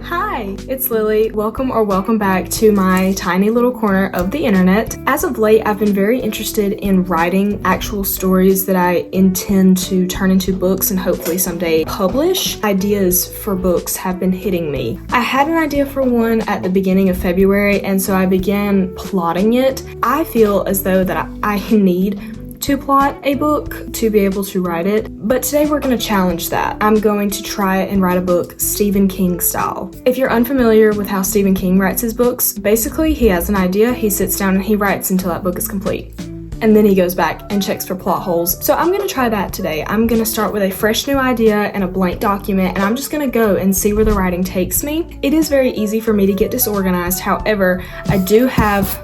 Hi, it's Lily. Welcome back to my tiny little corner of the internet. As of late, I've been very interested in writing actual stories that I intend to turn into books and hopefully someday publish. Ideas for books have been hitting me. I had an idea for one at the beginning of February, and so I began plotting it. I feel as though that I need to plot a book to be able to write it, but today we're going to challenge that. I'm going to try and write a book Stephen King style. If you're unfamiliar with how Stephen King writes his books, basically he has an idea, he sits down and he writes until that book is complete. And then he goes back and checks for plot holes. So I'm going to try that today. I'm going to start with a fresh new idea and a blank document, and I'm just going to go and see where the writing takes me. It is very easy for me to get disorganized. However, I do have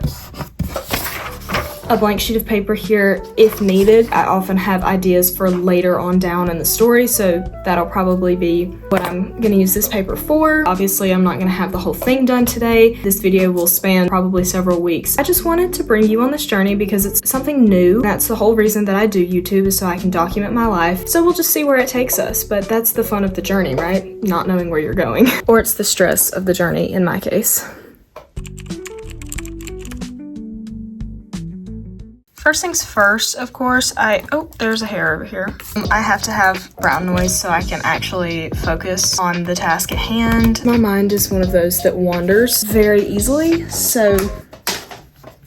a blank sheet of paper here if needed. I often have ideas for later on down in the story, so that'll probably be what I'm gonna use this paper for. Obviously, I'm not gonna have the whole thing done today. This video will span probably several weeks. I just wanted to bring you on this journey because it's something new. That's the whole reason that I do YouTube, is so I can document my life. So we'll just see where it takes us, but that's the fun of the journey, right? Not knowing where you're going. Or it's the stress of the journey in my case. First things first, of course, there's a hair over here. I have to have brown noise so I can actually focus on the task at hand. My mind is one of those that wanders very easily, so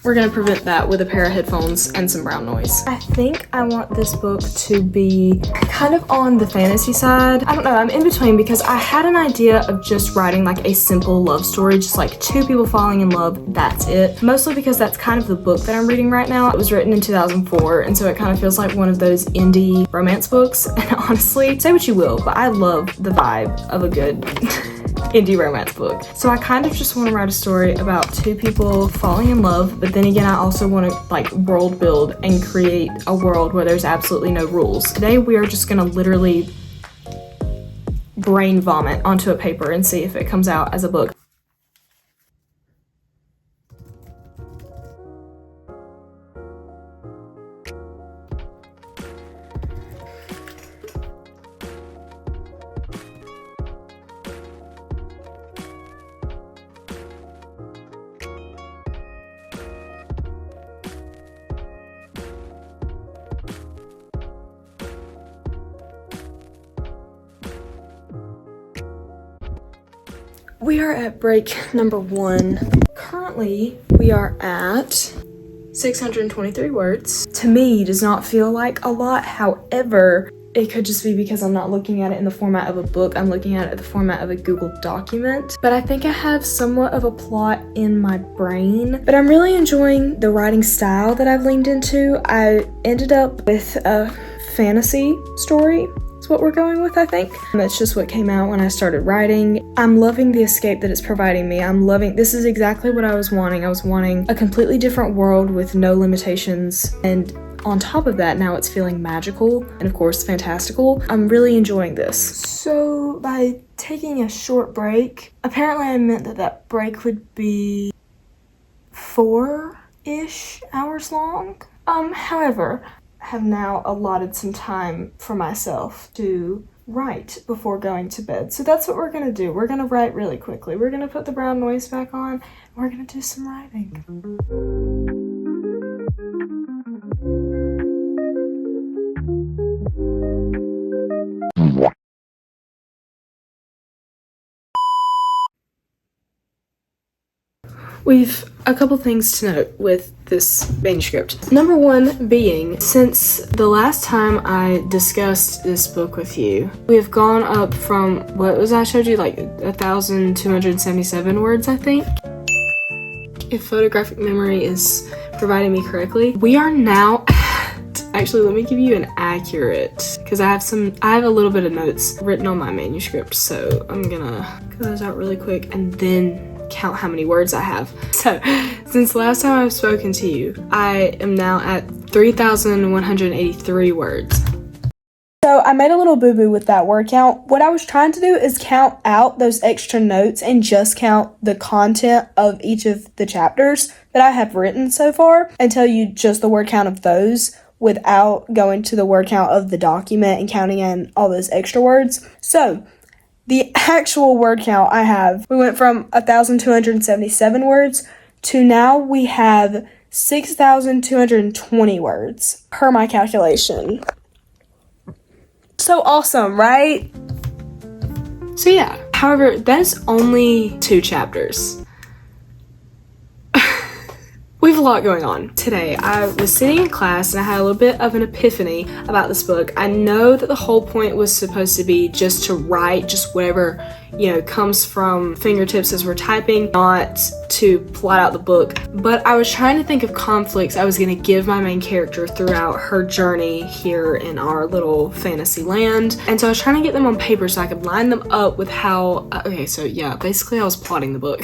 we're gonna prevent that with a pair of headphones and some brown noise. I think I want this book to be kind of on the fantasy side. I don't know, I'm in between because I had an idea of just writing like a simple love story, just like two people falling in love, that's it. Mostly because that's kind of the book that I'm reading right now. It was written in 2004, and so it kind of feels like one of those indie romance books. And honestly, say what you will, but I love the vibe of a good indie romance book. So I kind of just want to write a story about two people falling in love, but then again I also want to like world build and create a world where there's absolutely no rules. Today we are just gonna literally brain vomit onto a paper and see if it comes out as a book. We are at break number 1. Currently, we are at 623 words. To me, does not feel like a lot. However, it could just be because I'm not looking at it in the format of a book. I'm looking at it in the format of a Google document. But I think I have somewhat of a plot in my brain. But I'm really enjoying the writing style that I've leaned into. I ended up with a fantasy story. That's what we're going with, I think. That's just what came out when I started writing. I'm loving the escape that it's providing me. This is exactly what I was wanting. I was wanting a completely different world with no limitations, and on top of that, now it's feeling magical and of course fantastical. I'm really enjoying this. So by taking a short break, apparently I meant that break would be 4-ish hours long. However, have now allotted some time for myself to write before going to bed. So that's what we're gonna do. We're gonna write really quickly. We're gonna put the brown noise back on, and we're gonna do some writing. We've a couple things to note with this manuscript. Number 1 being, since the last time I discussed this book with you, we have gone up from, what was I showed you, like 1,277 words, I think? If photographic memory is providing me correctly. We are now at, actually let me give you an accurate, because I have a little bit of notes written on my manuscript, so I'm gonna cut those out really quick and then count how many words I have. So, since last time I've spoken to you, I am now at 3,183 words. So I made a little boo-boo with that word count. What I was trying to do is count out those extra notes and just count the content of each of the chapters that I have written so far and tell you just the word count of those without going to the word count of the document and counting in all those extra words. So the actual word count I have, we went from 1,277 words to now we have 6,220 words per my calculation. So awesome, right? So yeah, however, that's only 2 chapters. We have a lot going on. Today, I was sitting in class and I had a little bit of an epiphany about this book. I know that the whole point was supposed to be just to write just whatever, comes from fingertips as we're typing, not to plot out the book. But I was trying to think of conflicts I was going to give my main character throughout her journey here in our little fantasy land. And so I was trying to get them on paper so I could line them up with how, basically I was plotting the book.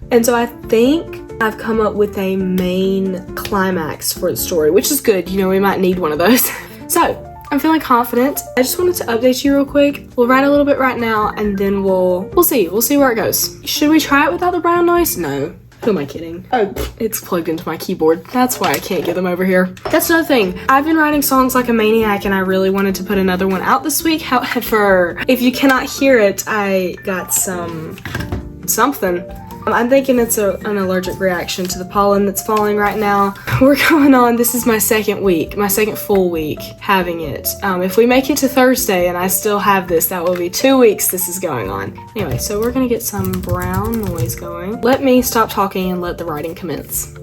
And so I think I've come up with a main climax for the story, which is good. We might need one of those. So I'm feeling confident. I just wanted to update you real quick. We'll write a little bit right now and then we'll see. We'll see where it goes. Should we try it without the brown noise? No. Who am I kidding? Oh, it's plugged into my keyboard. That's why I can't get them over here. That's another thing. I've been writing songs like a maniac and I really wanted to put another one out this week. However, if you cannot hear it, I got something. I'm thinking it's an allergic reaction to the pollen that's falling right now. We're going on, this is my second full week having it. If we make it to Thursday and I still have this, that will be 2 weeks this is going on. Anyway, so we're gonna get some brown noise going. Let me stop talking and let the writing commence.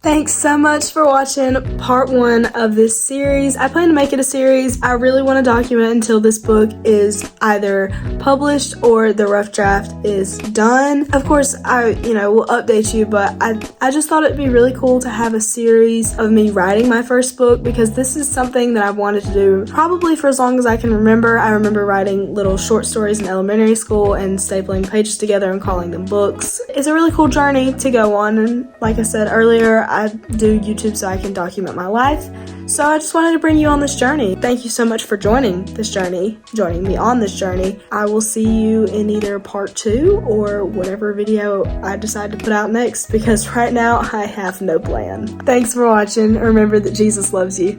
Thanks so much for watching part 1 of this series. I plan to make it a series. I really want to document until this book is either published or the rough draft is done. Of course, I will update you, but I just thought it'd be really cool to have a series of me writing my first book because this is something that I've wanted to do probably for as long as I can remember. I remember writing little short stories in elementary school and stapling pages together and calling them books. It's a really cool journey to go on, and like I said earlier, I do YouTube so I can document my life. So I just wanted to bring you on this journey. Thank you so much for joining me on this journey. I will see you in either part 2 or whatever video I decide to put out next because right now I have no plan. Thanks for watching. Remember that Jesus loves you.